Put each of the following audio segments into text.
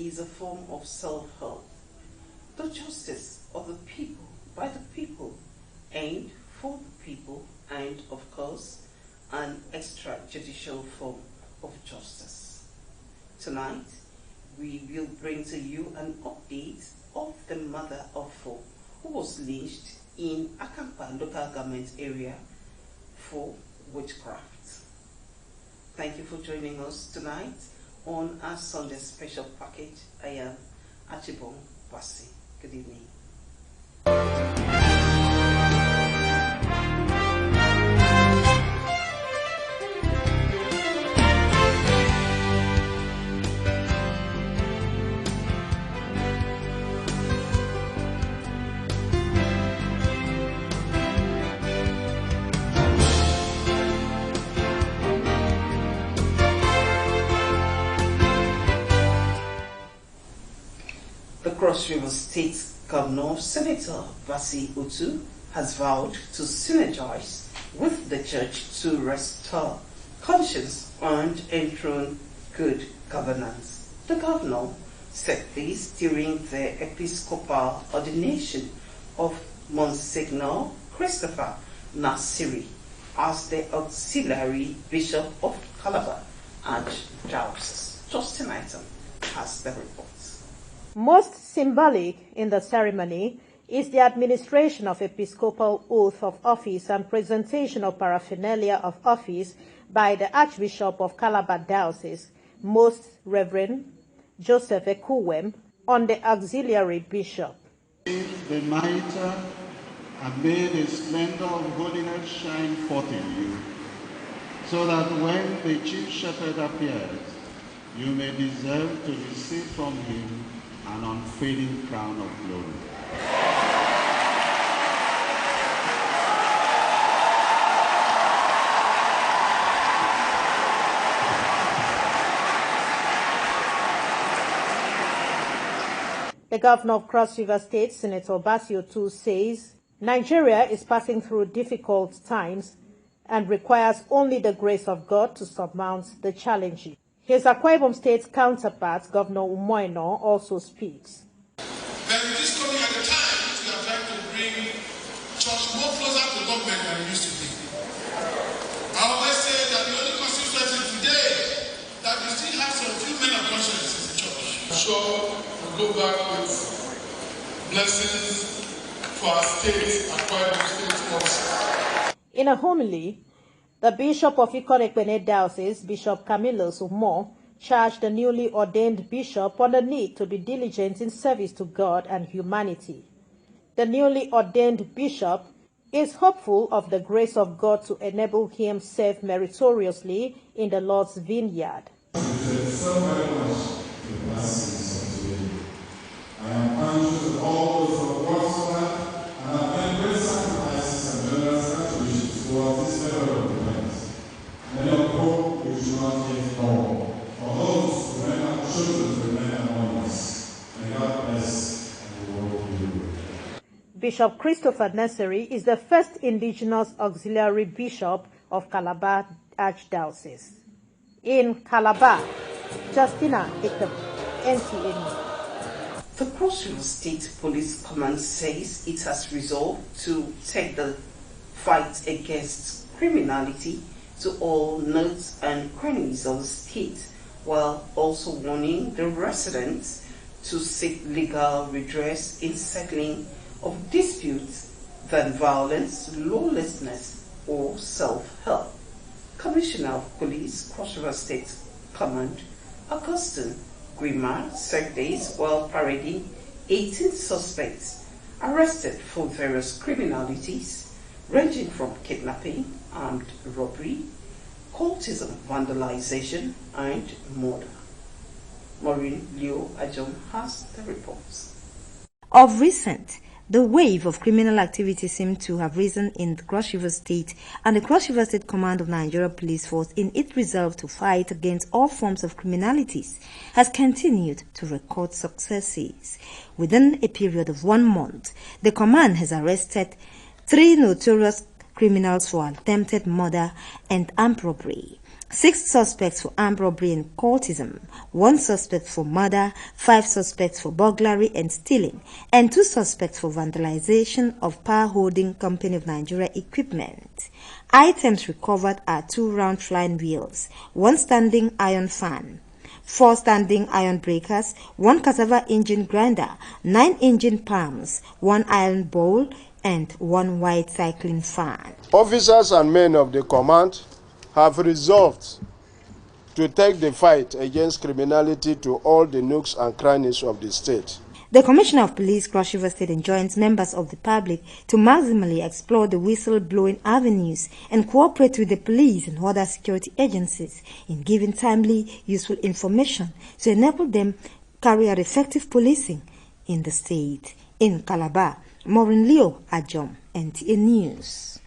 is a form of self-help. The justice of the people, by the people, and for the people, and of course, an extrajudicial form of justice. Tonight, we will bring to you an update of the mother of four who was lynched in Akampa local government area for witchcraft. Thank you for joining us tonight on our Sunday special package. I am Achibong Basi. Good evening. The Cross River State Governor, Senator Basi Utu, has vowed to synergize with the church to restore conscience and enthrone good governance. The governor said this during the episcopal ordination of Monsignor Christopher Nasiri as the auxiliary bishop of Calabar Archdiocese. Justin Item has the report. Most symbolic in the ceremony is the administration of episcopal oath of office and presentation of paraphernalia of office by the Archbishop of Calabar Diocese, Most Reverend Joseph Ekuwem, on the auxiliary bishop. The mitre and may the splendor of holiness shine forth in you, so that when the chief shepherd appears, you may deserve to receive from him an unfading crown of glory. The governor of Cross River State, Senator Basi Utu, says Nigeria is passing through difficult times and requires only the grace of God to surmount the challenges. His Akwa Ibom State counterpart, Governor Umoino, also speaks. Then it is coming at a time we are trying to bring church more closer to government than it used to be. I always say that the only constituency today that we still have some few men of conscience is the church. I'm sure we'll go back with blessings for our state, Akwa Ibom State also. In a homily, the Bishop of Ikot-Ekpene Diocese, Bishop Camillus Umo, charged the newly ordained bishop on the need to be diligent in service to God and humanity. The newly ordained bishop is hopeful of the grace of God to enable him serve meritoriously in the Lord's vineyard. I am conscious of all those who have worked so hard and have made great sacrifices and generous contributions towards this federal government. Many of hope we should not give more. For those who may have chosen to remain among us, may God bless and work with you. Bishop Christopher Nasiri is the first indigenous auxiliary bishop of Calabar Archdiocese. In Calabar, Justina Item, NTA News. The Cross River State Police Command says it has resolved to take the fight against criminality to all nooks and crannies of the state, while also warning the residents to seek legal redress in settling of disputes than violence, lawlessness, or self-help. Commissioner of Police, Cross River State Command, Augustine Grimard, said this while parading 18 suspects arrested for various criminalities ranging from kidnapping, armed robbery, cultism, vandalization, and murder. Maureen Leo Ajom has the reports. Of recent, the wave of criminal activity seemed to have risen in the Cross River State, and the Cross River State Command of Nigeria Police Force, in its resolve to fight against all forms of criminalities, has continued to record successes. Within a period of 1 month, the command has arrested 3 notorious criminals for attempted murder and armed robbery. 6 suspects for armed robbery and cultism, 1 suspect for murder, 5 suspects for burglary and stealing, and 2 suspects for vandalization of Power Holding Company of Nigeria equipment. Items recovered are 2 round flying wheels, 1 standing iron fan, 4 standing iron breakers, 1 cassava engine grinder, 9 engine palms, 1 iron bowl, and 1 white cycling fan. Officers and men of the command have resolved to take the fight against criminality to all the nooks and crannies of the state. The Commissioner of Police, Cross River State, enjoins members of the public to maximally explore the whistle-blowing avenues and cooperate with the police and other security agencies in giving timely, useful information to enable them carry out effective policing in the state. In Calabar, Maureen Leo Ajom, NTA News.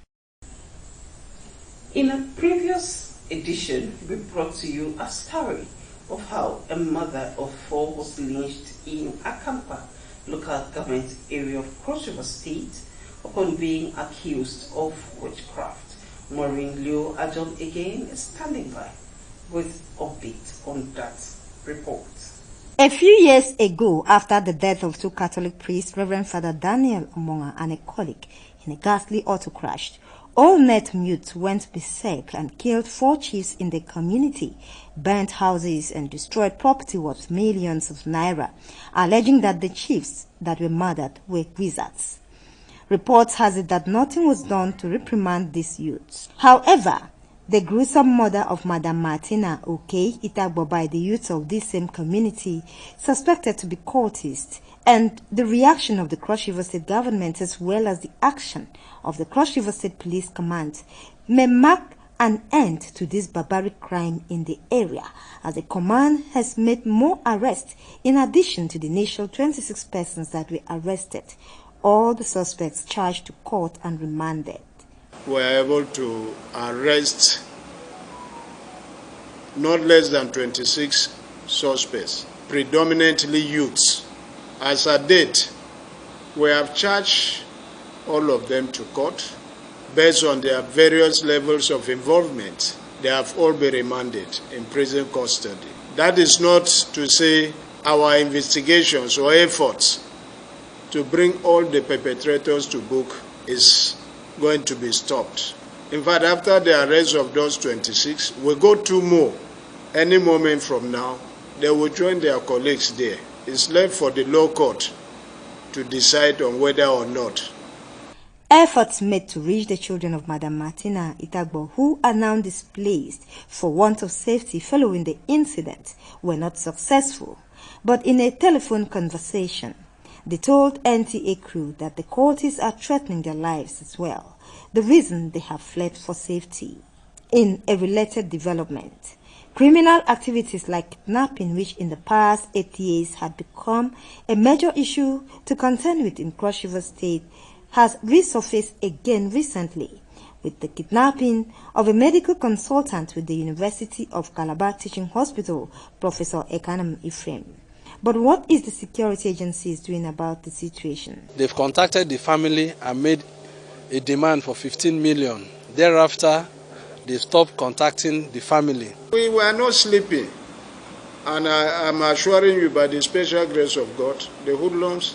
In a previous edition, we brought to you a story of how a mother of 4 was lynched in Akampa, local government area of Cross River State, upon being accused of witchcraft. Maureen Leo Ajom again is standing by with updates on that report. A few years ago, after the death of 2 Catholic priests, Reverend Father Daniel Omonga and a colleague, in a ghastly auto crash, all net youths went berserk and killed 4 chiefs in the community, burnt houses and destroyed property worth millions of naira, alleging that the chiefs that were murdered were wizards. Reports has it that nothing was done to reprimand these youths. However, the gruesome murder of Madam Martina Okey Itagbo by the youths of this same community, suspected to be cultists, and the reaction of the Cross River State government as well as the action of the Cross River State Police Command may mark an end to this barbaric crime in the area, as the command has made more arrests in addition to the initial 26 persons that were arrested, all the suspects charged to court and remanded. We are able to arrest not less than 26 suspects, predominantly youths. As at date, we have charged all of them to court. Based on their various levels of involvement, they have all been remanded in prison custody. That is not to say our investigations or efforts to bring all the perpetrators to book is going to be stopped. In fact, after the arrest of those 26, we go 2 more. Any moment from now, they will join their colleagues there. It's left for the law court to decide on whether or not. Efforts made to reach the children of Madam Martina Itagbo, who are now displaced for want of safety following the incident, were not successful. But in a telephone conversation, they told NTA crew that the cultists are threatening their lives as well, the reason they have fled for safety. In a related development, criminal activities like kidnapping, which in the past 8 years had become a major issue to contend with in Cross River State, has resurfaced again recently with the kidnapping of a medical consultant with the University of Calabar Teaching Hospital, Professor Ekanam Ephraim. But what is the security agencies doing about the situation? They've contacted the family and made a demand for 15 million. Thereafter, they stopped contacting the family. We were not sleeping, and I am assuring you by the special grace of God, the hoodlums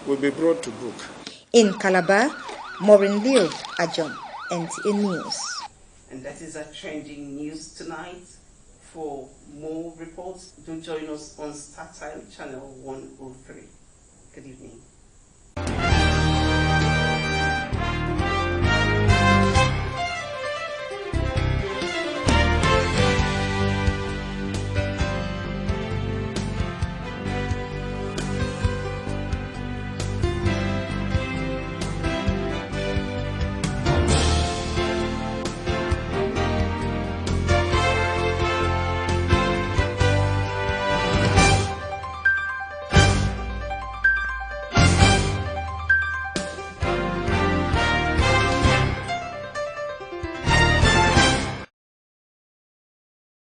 will be brought to book. In Calabar, Maureen Leo Ajom, NTA News. And that is our trending news tonight. For more reports, do join us on StarTime Channel 103. Good evening.